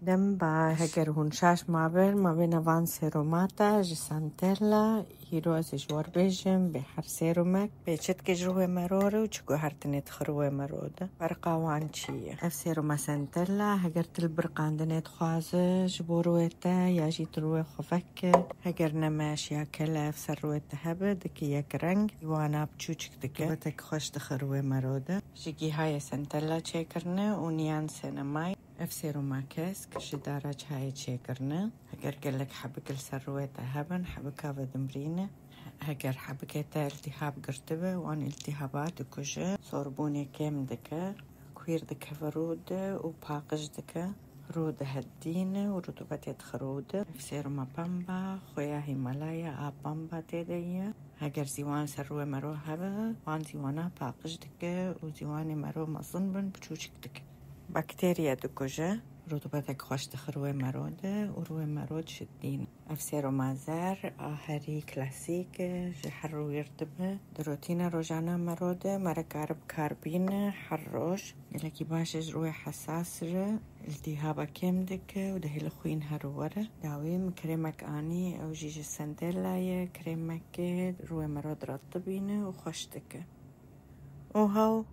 دم با هگر هون شاش ما بين فان سيروماتا جسانتيلا يروز جوار بيجم بحر سيرومك بيشت كجروه مرورو وشكو هرتنيت خروه مرودة فرقا وانشية اف سيروما سانتيلا هگر تلبرق عندنيت خوازة جبورويتا ياجي تروه خفك هگر نماش يا كلاف سرويتا هبه دكي يك رنگ وانا بچوچك دكي بتك خوش تخروه مرودة جيجي هاي سانتيلا چيكرنه ونيان سينماي اف سيروما كاسك شدارج هاي تشيكرنا هجر قلك حبك السرويتا هبن حبك هذا دمرينه هجر حبكيتا التهاب قرتبه وان التهابات كوجه صوربوني كيم دكا كوير دكا فرودة وباقج دكا رودة هدينة ورطوبة خرودة اف سيروما بامبا خويا هيمالايا بامبا تيديا هجر زيوان سروي مرو هبه وان زيوانا باقج دكا وزيواني مرو مصنبن بچوچك دكا بكتيريا دكوجة رطوبتك خوش تخروي مرودة وروي مرود شدين افسيرو مازار هاري كلاسيك جحرو يرتبه دروتينا روجانا مرودة مركارب كاربين حروش يلكي باشج روي حساس التهابا كيمدك وده لخوين هرورة داويم كريمك اني او جيج السندلاية كريمك روي مرود رطبين وخوشتك وهو